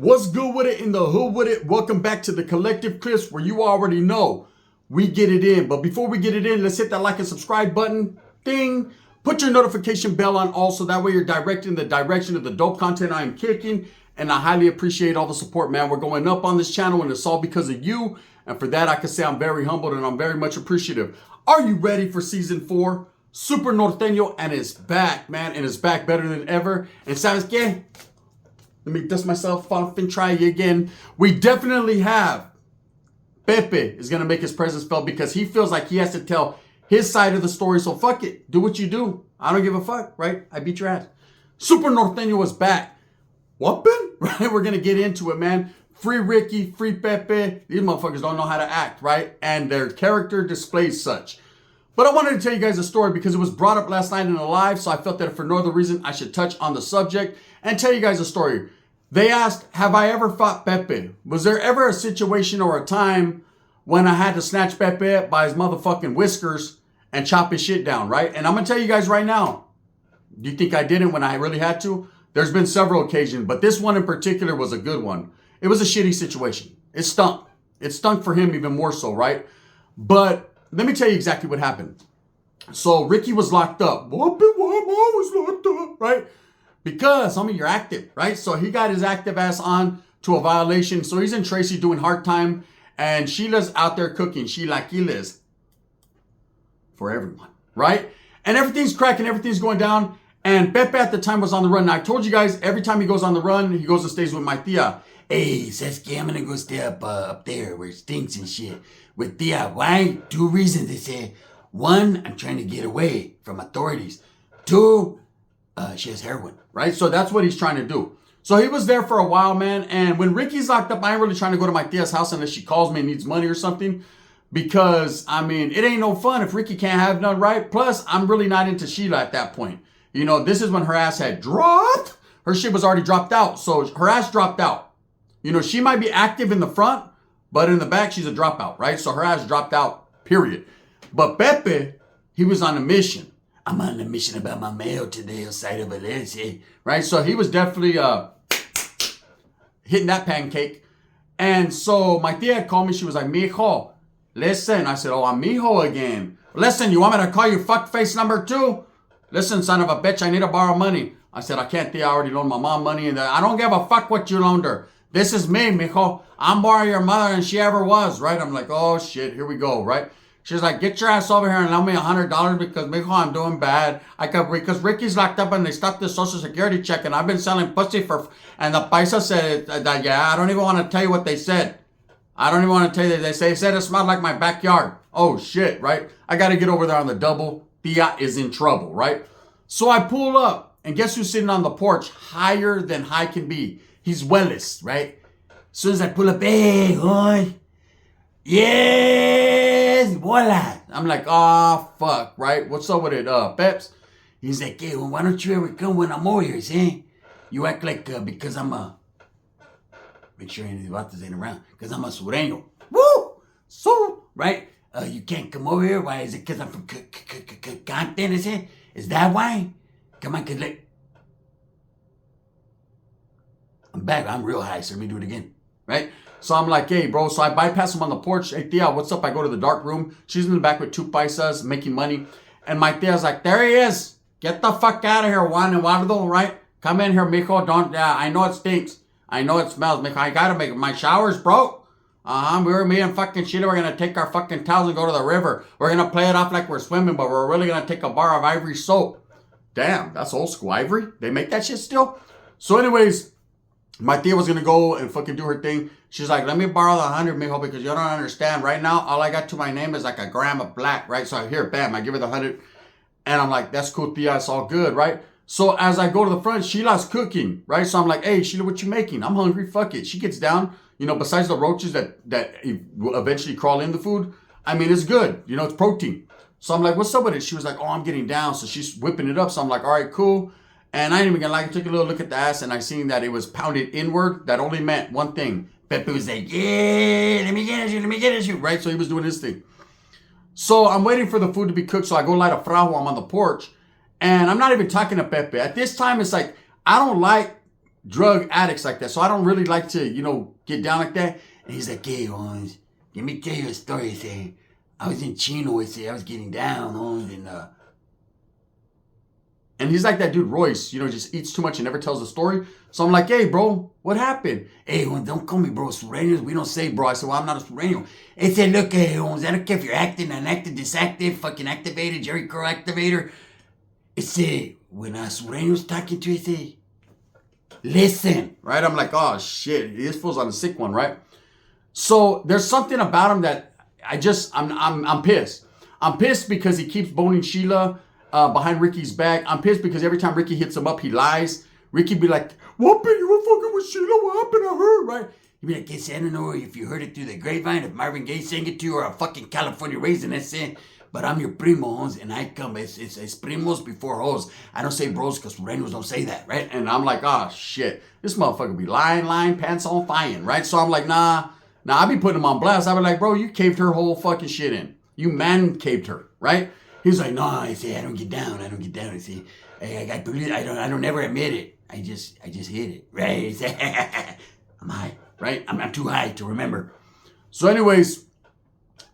What's good with it in the hood with it? Welcome back to the Collective Clips where you already know we get it in. But before we get it in, let's hit that like and subscribe button. Ding. Put your notification bell on also. That way you're directed in the direction of the dope content I am kicking. And I highly appreciate all the support, man. We're going up on this channel and it's all because of you. And for that, I can say I'm very humbled and I'm very much appreciative. Are you ready for season 4? Super Norteno and it's back, man. And it's back better than ever. And ¿sabes qué? Let me dust myself off and try again. We definitely have Pepe is going to make his presence felt because he feels like he has to tell his side of the story. So fuck it. Do what you do. I don't give a fuck, right? I beat your ass. Super Norteno is back. Whoopin'? Right? We're going to get into it, man. Free Ricky, free Pepe. These motherfuckers don't know how to act, right? And their character displays such. But I wanted to tell you guys a story because it was brought up last night in a live. So I felt that for no other reason, I should touch on the subject and tell you guys a story. They asked, have I ever fought Pepe? Was there ever a situation or a time when I had to snatch Pepe by his motherfucking whiskers and chop his shit down, right? And I'm going to tell you guys right now, do you think I didn't when I really had to? There's been several occasions, but this one in particular was a good one. It was a shitty situation. It stunk. It stunk for him even more so, right? But let me tell you exactly what happened. So Ricky was locked up. Why was locked up, right? Because, homie, you're active, right? So he got his active ass on to a violation. So he's in Tracy doing hard time. And Sheila's out there cooking. Sheila Quiles. For everyone, right? And everything's cracking. Everything's going down. And Pepe at the time was on the run. Now, I told you guys, every time he goes on the run, he goes and stays with my tia. Hey, Sasuke, I'm going to go stay up there where it stinks and shit. With tia. Why? 2 reasons, they say. 1, I'm trying to get away from authorities. 2, she has heroin, right? So that's what he's trying to do. So he was there for a while, man. And when Ricky's locked up, I ain't really trying to go to my tia's house unless she calls me and needs money or something. Because, I mean, it ain't no fun if Ricky can't have none, right? Plus, I'm really not into Sheila at that point. You know, this is when her ass had dropped. Her shit was already dropped out. So her ass dropped out. You know, she might be active in the front, but in the back, she's a dropout, right? So her ass dropped out, period. But Pepe, he was on a mission. I'm on a mission about my mail today outside of Valencia, right? So he was definitely hitting that pancake. And so my tia had called me. She was like, mijo, listen. I said, oh, I'm mijo again. Listen, you want me to call you fuckface number 2? Listen, son of a bitch, I need to borrow money. I said, I can't, tia. I already loaned my mom money. And I don't give a fuck what you loaned her. This is me, mijo. I'm borrowing your mother and she ever was, right? I'm like, oh, shit, here we go, right? She's like, get your ass over here and loan me $100 because, mijo, I'm doing bad. Because Ricky's locked up and they stopped the social security check and I've been selling pussy for... And the paisa said, that, yeah, I don't even want to tell you what they said. I don't even want to tell you. They said it smelled like my backyard. Oh, shit, right? I got to get over there on the double. Tia is in trouble, right? So I pull up and guess who's sitting on the porch higher than high can be? He's Willis, right? As soon as I pull up, hey, boy. Yes, voila. I'm like, oh, fuck, right? What's up with it, Peps? He's like, hey, well, why don't you ever come when I'm over here, see? You act like, because I'm a, make sure any of the ain't around, because I'm a sureño. Woo! So, right? You can't come over here. Why? Is it because I'm from Compton, is it? Is that why? Come on, kid. I'm back. I'm real high, so let me do it again, right? So I'm like, hey, bro. So I bypass him on the porch. Hey, tia, what's up? I go to the dark room. She's in the back with 2 paisas making money. And my tia's like, there he is. Get the fuck out of here, Juan Eduardo, right? Come in here, mijo. Don't, I know it stinks. I know it smells, mijo. I gotta make it. My shower's broke. Me and fucking Sheila, we're gonna take our fucking towels and go to the river. We're gonna play it off like we're swimming, but we're really gonna take a bar of Ivory soap. Damn, that's old school Ivory. They make that shit still? So anyways, my tia was going to go and fucking do her thing. She's like, let me borrow the 100, mijo, because you don't understand. Right now, all I got to my name is like a gram of black, right? So here, bam, I give her the 100. And I'm like, that's cool, tia. It's all good, right? So as I go to the front, Sheila's cooking, right? So I'm like, hey, Sheila, what you making? I'm hungry. Fuck it. She gets down. You know, besides the roaches that will eventually crawl in the food, I mean, it's good. You know, it's protein. So I'm like, what's up with it? She was like, oh, I'm getting down. So she's whipping it up. So I'm like, all right, cool. And I ain't even gonna lie, I took a little look at the ass and I seen that it was pounded inward. That only meant one thing. Pepe was like, yeah, let me get at you, right? So he was doing his thing. So I'm waiting for the food to be cooked. So I go light a frajo. I'm on the porch. And I'm not even talking to Pepe. At this time, it's like, I don't like drug addicts like that. So I don't really like to, get down like that. And he's like, hey, Holmes, let me tell you a story. He said, I was in Chino. He said, I was getting down, Holmes, and he's like that dude Royce, just eats too much and never tells the story. So I'm like, hey, bro, what happened? Hey, Holmes, don't call me bro. Sureños, we don't say bro. I said, well, I'm not a Sureño. He said, look, hey, Holmes, I don't care if you're acting, unactive, disactive, fucking activated, Jerry Curl activator. He said, when a Sureño's talking to you, he said, listen, right? I'm like, oh, shit, this fool's on a sick one, right? So there's something about him that I'm pissed. I'm pissed because he keeps boning Sheila behind Ricky's back. I'm pissed because every time Ricky hits him up, he lies. Ricky be like, what, you were fucking with Sheila? What happened to her, right? He'd be like, yes, I don't know if you heard it through the grapevine, if Marvin Gaye sang it to you, or a fucking California raisin, that's it. But I'm your primo, hoes, and I come, it's primos before hoes. I don't say bros because Sureños don't say that, right? And I'm like, oh, shit. This motherfucker be lying, pants on fire, right? So I'm like, nah, I be putting him on blast. I be like, bro, you caved her whole fucking shit in. You man caved her, right? He's like, no, I say, I don't get down. I say, I believe, I don't ever admit it. I just hit it, right? I'm high, right? I'm too high to remember. So anyways,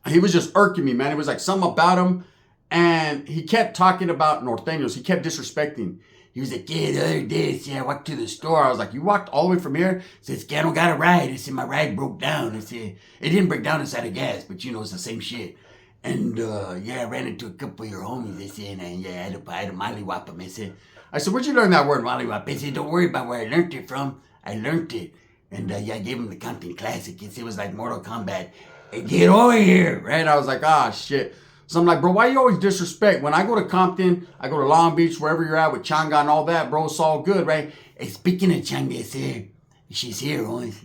he was just irking me, man. It was like something about him. And he kept talking about Norteños. He kept disrespecting. He was like, yeah, the other day, I walked to the store. I was like, you walked all the way from here? He says, I don't got a ride. I said, my ride broke down. I said, it didn't break down inside of gas, but it's the same shit. And I ran into a couple of your homies. They said, and I had to mollywop them. I said, where'd you learn that word, mollywop? They said, don't worry about where I learned it from. I learned it. And I gave him the Compton Classic. It was like Mortal Kombat. Hey, get over here, right? I was like, ah, shit. So I'm like, bro, why you always disrespect? When I go to Compton, I go to Long Beach, wherever you're at with Changa and all that, bro, it's all good, right? Hey, speaking of Changa, she's here, Owens.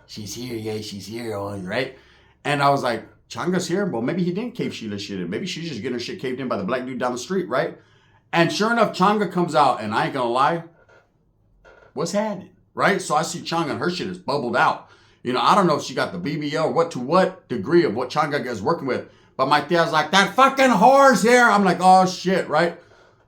She's here, Owens, right? And I was like, Changa's here? Well, maybe he didn't cave Sheila shit in. Maybe she's just getting her shit caved in by the black dude down the street, right? And sure enough, Changa comes out, and I ain't gonna lie, what's happening, right? So I see Changa, and her shit is bubbled out. I don't know if she got the BBL or what degree of what Changa is working with. But my tia's like, that fucking whore's here. I'm like, oh, shit, right?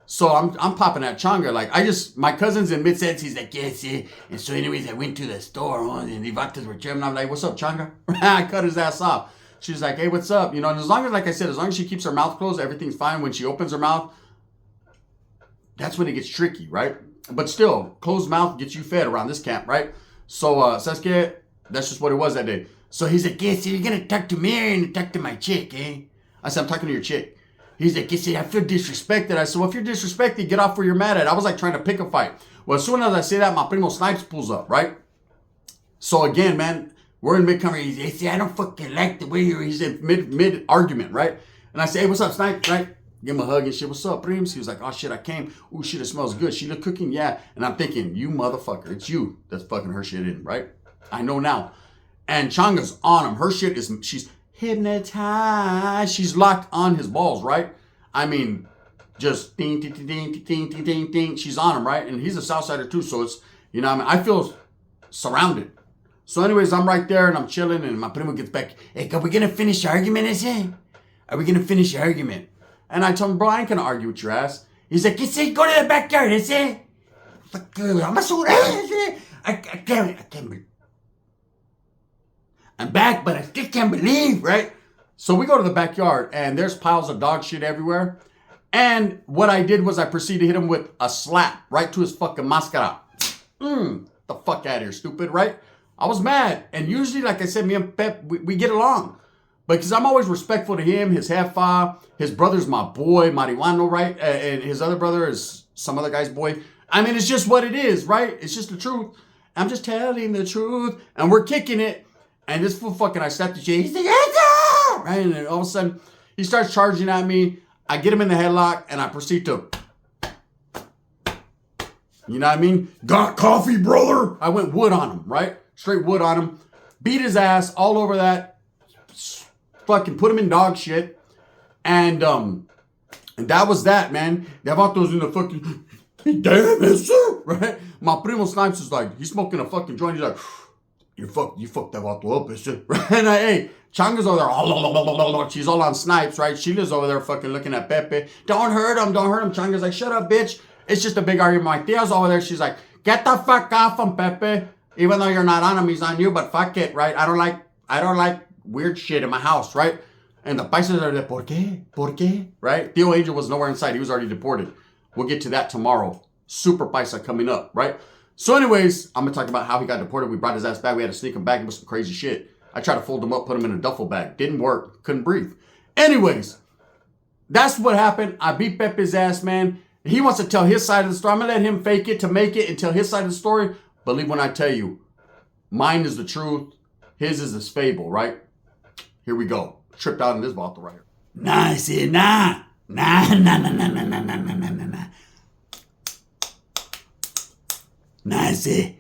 So I'm popping at Changa. Like, my cousin's in mid-sentence. He's like, yes, yeah. And so anyways, I went to the store, and the vatos were chilling. I'm like, what's up, Changa? I cut his ass off. She's like, hey, what's up? And as long as, like I said, as long as she keeps her mouth closed, everything's fine. When she opens her mouth, that's when it gets tricky, right? But still, closed mouth gets you fed around this camp, right? So, Sasuke, that's just what it was that day. So he's like, yeah, so you're going to talk to me or you're going to talk to my chick, eh? I said, I'm talking to your chick. He's like, I feel disrespected. I said, well, if you're disrespected, get off where you're mad at. I was like trying to pick a fight. Well, as soon as I say that, my primo Snipes pulls up, right? So again, man, we're in mid-conversation. He said, I don't fucking like the way he's in mid-argument, right? And I say, hey, what's up, Snipes, right? Give him a hug and shit. What's up, Prims? He was like, oh, shit, I came. Ooh, shit, it smells good. Sheila cooking? Yeah. And I'm thinking, you motherfucker. It's you that's fucking her shit in, right? I know now. And Changa's on him. Her shit is, she's hypnotized. She's locked on his balls, right? I mean, just ding, ding, ding, ding, ding, ding, ding, ding. She's on him, right? And he's a Southsider too, so it's, I feel surrounded. So anyways, I'm right there and I'm chilling and my primo gets back. Hey, are we going to finish the argument, I say? Are we going to finish the argument? And I told him, bro, I ain't going to argue with your ass. He's like, go to the backyard, I say. I'm a suit. I can't believe. I'm back, but I still can't believe, right? So we go to the backyard, and there's piles of dog shit everywhere. And what I did was I proceeded to hit him with a slap right to his fucking mascara. The fuck out of here, stupid, right? I was mad. And usually, like I said, me and Pep, we get along. But because I'm always respectful to him, his jefa, his brother's my boy, Marihuano, right? And his other brother is some other guy's boy. I mean, it's just what it is, right? It's just the truth. I'm just telling the truth. And we're kicking it. And this fool fucking, I slapped the shit. He's like, right? And then all of a sudden, he starts charging at me. I get him in the headlock, and I proceed to, you know what I mean? Got coffee, brother. I went wood on him, right? Straight wood on him. Beat his ass all over that. Fucking put him in dog shit. And that was that, man. The vatos in the fucking, damn it, sir, right? My primo Snipes is like, he's smoking a fucking joint. He's like, you fucked that vato up, bitch. Right? And hey, Changa's over there. She's all on Snipes, right? Sheila's over there fucking looking at Pepe. Don't hurt him. Changa's like, shut up, bitch. It's just a big argument. My tia's over there. She's like, get the fuck off him, Pepe. Even though you're not on him, he's on you, but fuck it, right? I don't like weird shit in my house, right? And the paisas are like, ¿por qué? ¿Por qué? Right? Theo Angel was nowhere inside. He was already deported. We'll get to that tomorrow. Super paisa coming up, right? So anyways, I'm going to talk about how he got deported. We brought his ass back. We had to sneak him back. It was some crazy shit. I tried to fold him up, put him in a duffel bag. Didn't work. Couldn't breathe. Anyways, that's what happened. I beat Pepe's ass, man. He wants to tell his side of the story. I'm going to let him fake it to make it and tell his side of the story. Believe when I tell you, mine is the truth. His is this fable, right? Here we go. Tripped out in this bottle right here. Nah, I say, nah. Nah. Nah, I say,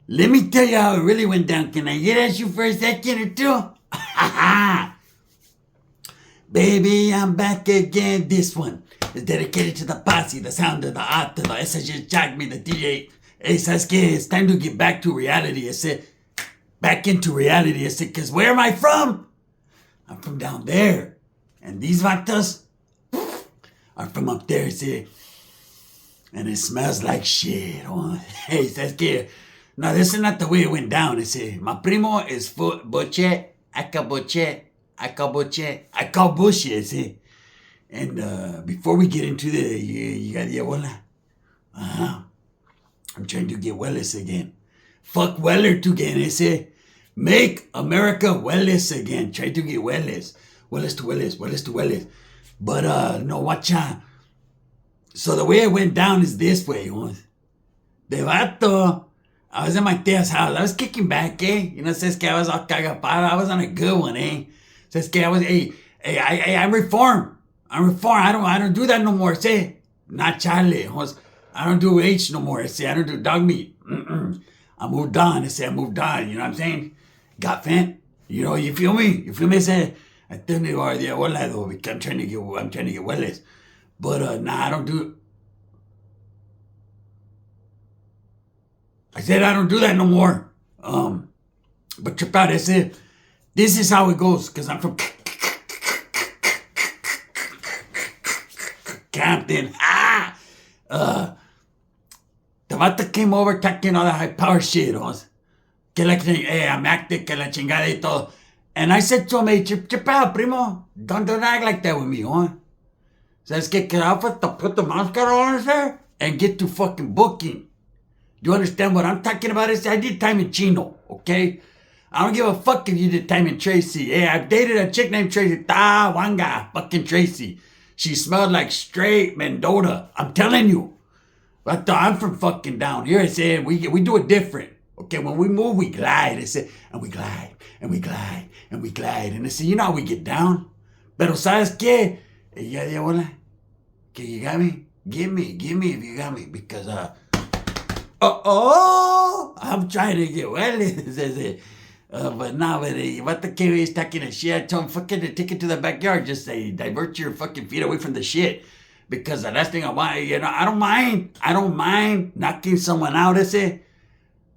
let me tell you how it really went down. Can I get at you for a second or two? Baby, I'm back again. This one is dedicated to the posse, the sound of the art, the esa just jacked me, the DJ. Hey, ¿sabes qué? It's time to get back to reality. I said, back into reality. I said, because where am I from? I'm from down there. And these vatos are from up there, see? And it smells like shit. Oh, hey, ¿sabes qué? No, this is not the way it went down. See, my primo is boche, I call bullshit, see? And before we get into the, you got the abuela? I'm trying to get Welles again. Fuck Weller again, see? Make America Welles again. Try to get Welles. Welles to Welles. But, no, watch out. So the way it went down is this way. De vato, I was in my tia's house. I was kicking back, eh? You know, says que I was all cagapada. I was on a good one, eh? Says que I was, I'm reformed. I don't do that no more, say. Not Charlie. I don't do H no more, say. I don't do dog meat. I moved on. I say I moved on. You know what I'm saying? Got fent. You know, you feel me? You feel me? Say, I think they are the abuela though. I'm trying to get Welles. But nah, I don't do. I said I don't do that no more. But trip out. I said, this is how it goes. Cause I'm from Compton. The vato came over talking all that high power shit. Que la I'm acting, que la chingada y todo. And I said to him, hey, chip out, primo. Don't act like that with me, huh? Says que I'll put the mascara on there and get to fucking booking. Do you understand what I'm talking about? I did time in Chino, okay? I don't give a fuck if you did time in Tracy. Hey, I've dated a chick named Tracy. Wanga, fucking Tracy. She smelled like straight Mendota. I'm telling you. But I'm from fucking down here. I said, we do it different. Okay, when we move, we glide. I said, and we glide, and we glide, and we glide. And I said, you know how we get down? Pero ¿sabes qué? Ya de hola. Que you got me? Give me if you got me. Because, I'm trying to get well. But now, what the kid is talking a shit. I told him, fucking take it to the backyard. Just say, divert your fucking feet away from the shit. Because the last thing I want, you know, I don't mind knocking someone out, I say.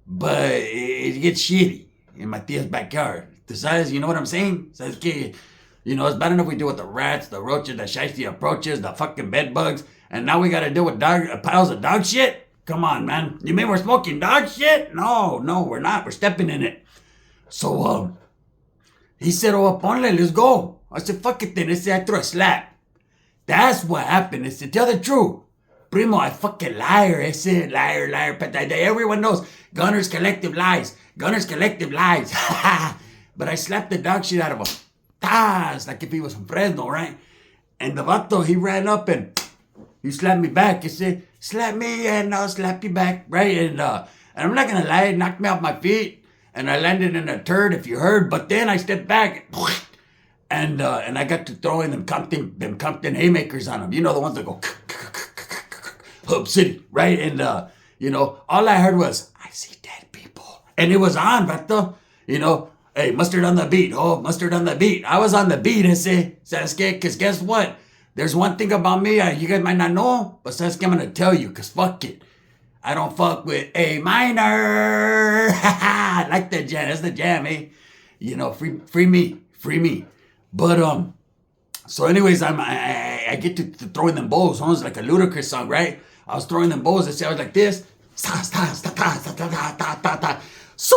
But it gets shitty in my tia's backyard. The size, you know what I'm saying? Says, okay, you know, it's bad enough we deal with the rats, the roaches, the shiesty approaches, the fucking bed bugs, and now we gotta deal with piles of dog shit? Come on, man. You mean we're smoking dog shit? No, we're not. We're stepping in it. So, he said, oh, ponle, let's go. I said, fuck it then. I said, I threw a slap. That's what happened. I said, tell the truth. Primo, I fucking liar. I said, liar. But everyone knows. Gunners Collective lies. But I slapped the dog shit out of him. Like if he was from Fresno, right? And the vato, he ran up and he slapped me back. He said, slap me and I'll slap you back, right? And I'm not gonna lie, it knocked me off my feet. And I landed in a turd, if you heard. But then I stepped back. And I got to throw in them Compton haymakers on them. You know, the ones that go Hub City, right? And, you know, all I heard was, I see dead people. And it was on, vato. You know, hey, mustard on the beat. Oh, mustard on the beat. I was on the beat, I say. Sasuke, because guess what? There's one thing about me you guys might not know, but Sasuke, I'm going to tell you, because fuck it. I don't fuck with A minor. I like that jam. That's the jam, eh? You know, free me. But, so anyways, I get to throwing them bows. Almost like a Ludacris song, right? I was throwing them bows. I was like this. So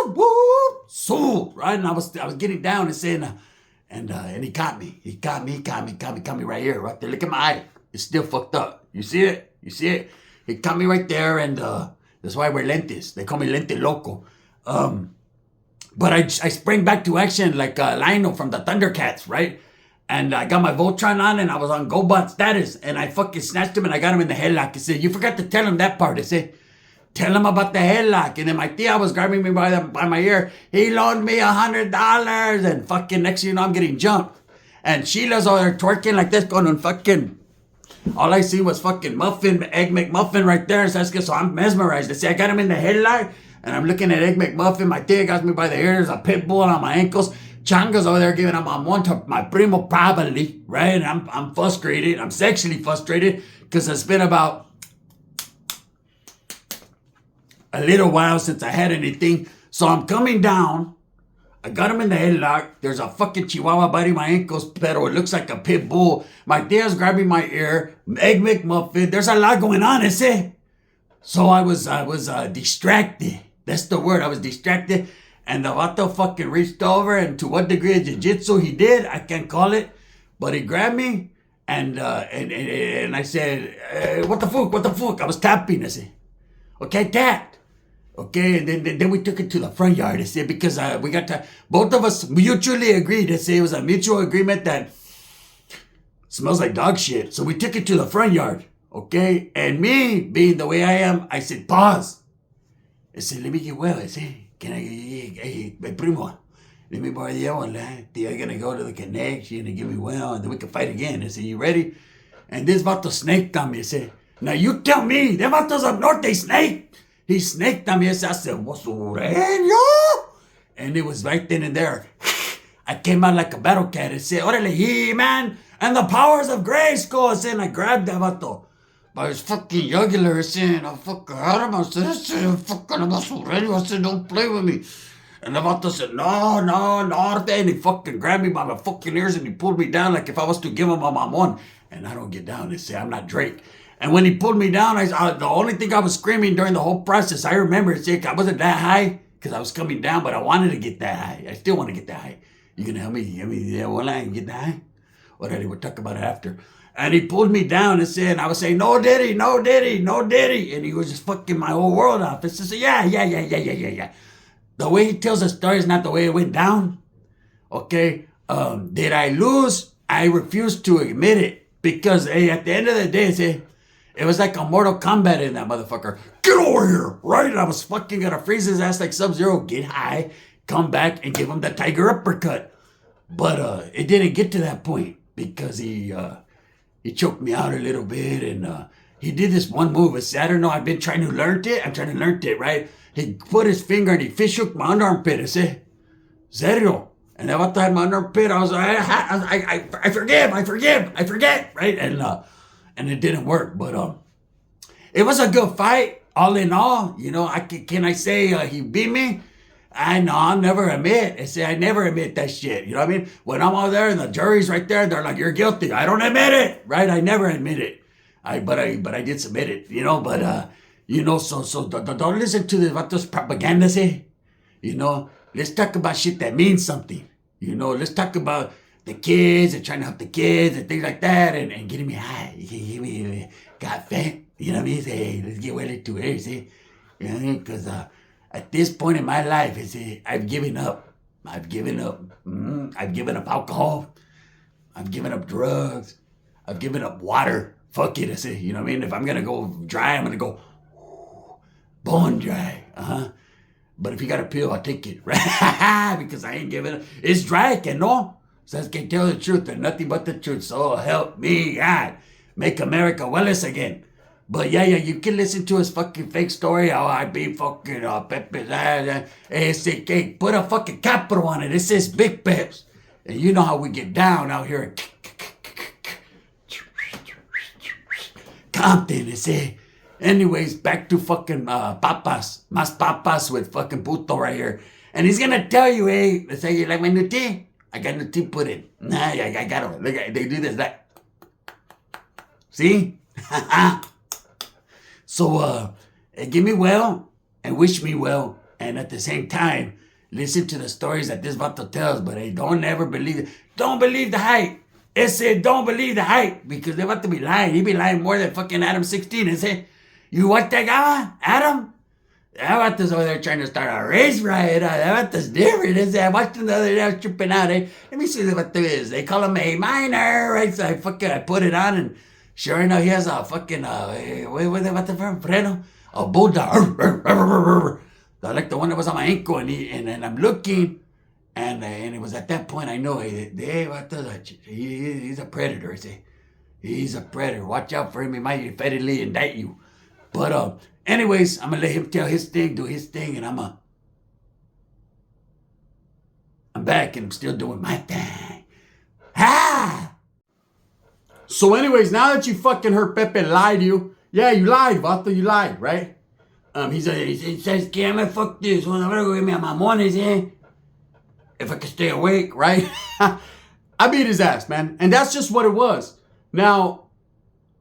whoop, so right, and I was getting down and saying, and he got me. He got me right here, right there. Look at my eye. It's still fucked up. You see it? You see it? He caught me right there, and that's why I wear lentes. They call me Lente Loco. But I sprang back to action like Lionel from the Thundercats, right? And I got my Voltron on, and I was on Kombat status, and I fucking snatched him, and I got him in the headlock. I said, you forgot to tell him that part. I said, tell him about the headlock. And then my tia was grabbing me by my ear. He loaned me $100, and fucking next thing you know, I'm getting jumped. And Sheila's over there twerking like this, going on fucking. All I see was fucking Egg McMuffin right there. So I'm mesmerized. I say, I got him in the headlock, and I'm looking at Egg McMuffin. My tia got me by the ears, a pit bull on my ankles. Changa's over there giving him a one to my primo probably, right? And I'm frustrated. I'm sexually frustrated because it's been about a little while since I had anything. So I'm coming down. I got him in the headlock. There's a fucking chihuahua biting my ankles, pero it looks like a pit bull. My tia's grabbing my ear. Egg McMuffin. There's a lot going on, ese. So I was distracted. That's the word. I was distracted. And the vato fucking reached over, and to what degree of jiu-jitsu he did, I can't call it. But he grabbed me, and I said, what the fuck? I was tapping, I said, okay, tapped. Okay, and then we took it to the front yard, I said, because we got to, both of us mutually agreed, I said, it was a mutual agreement that smells like dog shit. So we took it to the front yard, okay? And me, being the way I am, I said, pause. I said, let me get well, I said. Can I, hey, primo, let me borrow the one, I'm gonna go to the connect, she's gonna give me well, and then we can fight again. I said, you ready? And this vato snaked on me. I said, now you tell me, that vato's up north, they snake. He snaked on me. I said, what's the And it was right then and there. I came out like a battle cat. I said, orale, He-Man, and the powers of Grayskull. I said, and I grabbed that vato by his fucking jugular. I said, I fucking had him. I said, I'm not so ready. I said, don't play with me. And the vato said, no. And he fucking grabbed me by my fucking ears, and he pulled me down like if I was to give him a mamon. And I don't get down. They say, I'm not Drake. And when he pulled me down, the only thing I was screaming during the whole process, I remember, I wasn't that high because I was coming down, but I wanted to get that high. I still want to get that high. You can help me? Yeah, well, I can get that high. Whatever, we'll talk about it after. And he pulled me down and said, I was saying, no diddy. And he was just fucking my whole world off. It's just, yeah. The way he tells the story is not the way it went down. Okay? Did I lose? I refuse to admit it. Because, hey, at the end of the day, it was like a Mortal Kombat in that motherfucker. Get over here, right? And I was fucking gonna freeze his ass like Sub-Zero, get high, come back, and give him the tiger uppercut. But it didn't get to that point because he choked me out a little bit, and he did this one move. I don't know, I've been trying to learn it. I'm trying to learn it, right? He put his finger and he fish shook my underarm pit. I said, serio? And I had my underarm pit. I was like, I forget, right? And it didn't work, but it was a good fight, all in all. You know, can I say he beat me? I'll never admit. I never admit that shit. You know what I mean? When I'm out there and the jury's right there, they're like, you're guilty. I don't admit it, right? I never admit it. But I did submit it, you know. But so don't listen to this propaganda. You know, let's talk about shit that means something. You know, let's talk about the kids and trying to help the kids and things like that, and getting me high. Got fat. You know what I mean? Hey, let's get well into it. See, you know what I mean? Because at this point in my life, I've given up. I've given up alcohol. I've given up drugs. I've given up water. Fuck it. You know what I mean? If I'm gonna go dry, I'm gonna go bone dry. But if you got a pill, I'll take it, right? Because I ain't giving up. It's dry, que no. So I can tell the truth and nothing but the truth. So help me, God. Make America wellness again. But yeah, you can listen to his fucking fake story. How I be fucking Peps. Put a fucking capital on it. It says Big Peps. And you know how we get down out here in Compton. Anyways, back to fucking papas. Mas papas with fucking puto right here. And he's gonna tell you, hey, let's say you like my new tea? I got new tea put in. Nah, I got it. Look, they do this, like. See? So, give me well and wish me well. And at the same time, listen to the stories that this vato tells. But hey, don't ever believe it. Don't believe the hype. It said don't believe the hype. Because they're about to be lying. He be lying more than fucking Adam 16. And say, you what that guy, Adam? That vato's over there trying to start a race riot. That vato's different. I watched him the other day. I was tripping out. Let me see what the is. They call him a minor, right? So I put it on, and sure enough, he has a fucking what's that vato from? Freno? A bulldog. Like the one that was on my ankle, and I'm looking, and it was at that point I know, he's a predator. I say, he's a predator. Watch out for him. He might federally indict you. But anyways, I'm gonna let him tell his thing, do his thing, and I'm back, and I'm still doing my thing. Ha! So anyways, now that you fucking heard Pepe lie to you, yeah, you lied, vato, you lied, right? He says, que I'm gonna fuck this. I'm gonna go get me a mamones, if I can stay awake, right? I beat his ass, man. And that's just what it was. Now,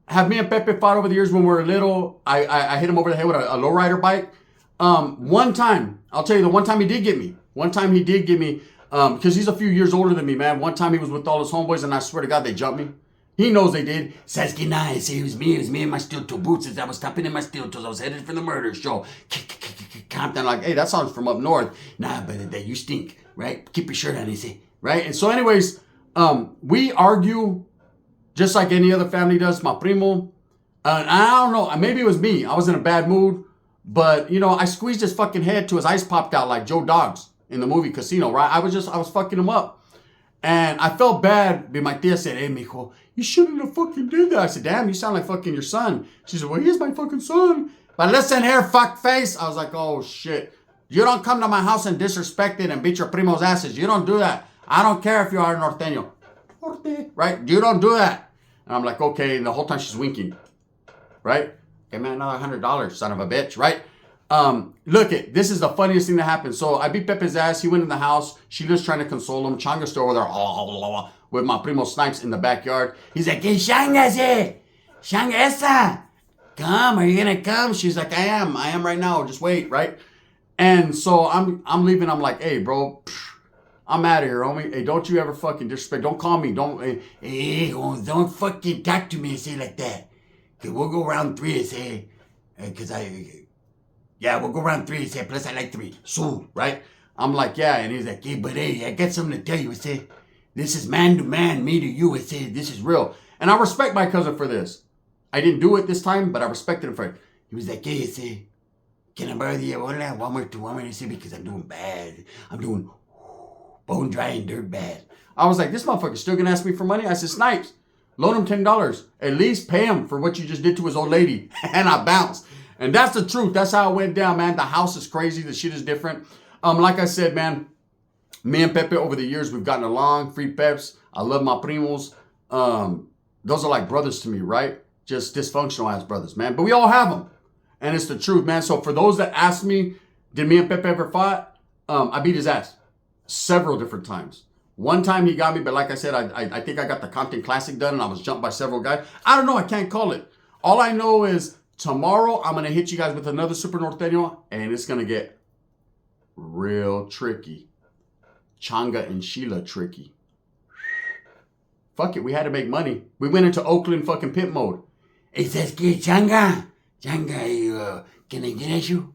have me and Pepe fought over the years when we were little. I hit him over the head with a lowrider bike. One time, I'll tell you the one time he did get me. Because he's a few years older than me, man. One time he was with all his homeboys, and I swear to God, they jumped me. He knows they did. Says que nah, it was me and my steel toe boots as I was stopping in my steel toes. I was headed for the murder show. Compton, like, hey, that sounds from up north. Nah, but that you stink, right? Keep your shirt on, he say. Right? And so anyways, we argue just like any other family does. My primo, I don't know, maybe it was me. I was in a bad mood. But, I squeezed his fucking head till his eyes popped out like Joe Dogs in the movie Casino, right? I was fucking him up. And I felt bad, but my tia said, hey, mijo, you shouldn't have fucking did that. I said, damn, you sound like fucking your son. She said, well, he's my fucking son. But listen here, fuck face. I was like, oh, shit. You don't come to my house and disrespect it and beat your primo's asses. You don't do that. I don't care if you are Norteno. Right? You don't do that. And I'm like, okay. And the whole time she's winking. Right? Give me another $100, son of a bitch. Right? Look, this is the funniest thing that happened. So I beat Pepe's ass. He went in the house. Sheila's trying to console him. Changa's still over there with my primo Snipes in the backyard. He's like, hey, Shanga, Shanga esa. Come, are you gonna come? She's like, I am right now. Just wait, right? And so I'm leaving. I'm like, hey, bro, I'm out of here, homie. Hey, don't you ever fucking disrespect. Don't call me. Don't fucking talk to me and say like that. Cause we'll go round 3 and say, we'll go round 3 and say, plus I like 3. So, right? I'm like, yeah. And he's like, hey, but hey, I got something to tell you. I say, this is man to man, me to you. I say, this is real. And I respect my cousin for this. I didn't do it this time, but I respected him for it. He was like, hey, I say, can I borrow the Ebola? One more, I say, because I'm doing bad. I'm doing bone dry and dirt bad. I was like, this motherfucker's still gonna ask me for money? I said, Snipes, loan him $10. At least pay him for what you just did to his old lady. And I bounced. And that's the truth. That's how it went down, man. The house is crazy. The shit is different. Like I said, man, me and Pepe over the years, we've gotten along. Free Peps. I love my primos. Those are like brothers to me, right? Just dysfunctional ass brothers, man. But we all have them. And it's the truth, man. So for those that ask me, did me and Pepe ever fight? I beat his ass several different times. One time he got me, but like I said, I think I got the Compton Classic done and I was jumped by several guys. I don't know. I can't call it. All I know is tomorrow I'm going to hit you guys with another Super Norteno and it's going to get real tricky. Changa and Sheila tricky. Fuck it. We had to make money. We went into Oakland fucking pimp mode. He says, Changa, can I get at you?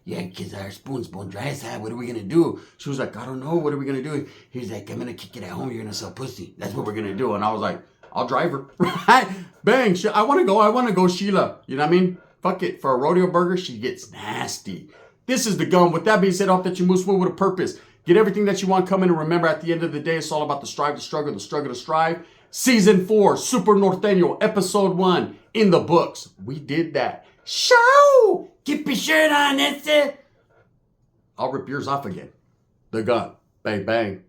Yeah, because our spoon's bone dry side. What are we going to do? She was like, I don't know. What are we going to do? He's like, I'm going to kick it at home. You're going to sell pussy. That's what we're going to do. And I was like, I'll drive her. Right? Bang. I want to go, Sheila. You know what I mean? Fuck it. For a rodeo burger, she gets nasty. This is the gun. With that being said, off that you move with a purpose. Get everything that you want coming. And remember, at the end of the day, it's all about the strive, the struggle, the struggle, the strive. Season 4, Super Norteno, Episode 1, in the books. We did that. Show! Keep your shirt on, that's it. I'll rip yours off again. The gun. Bang, bang.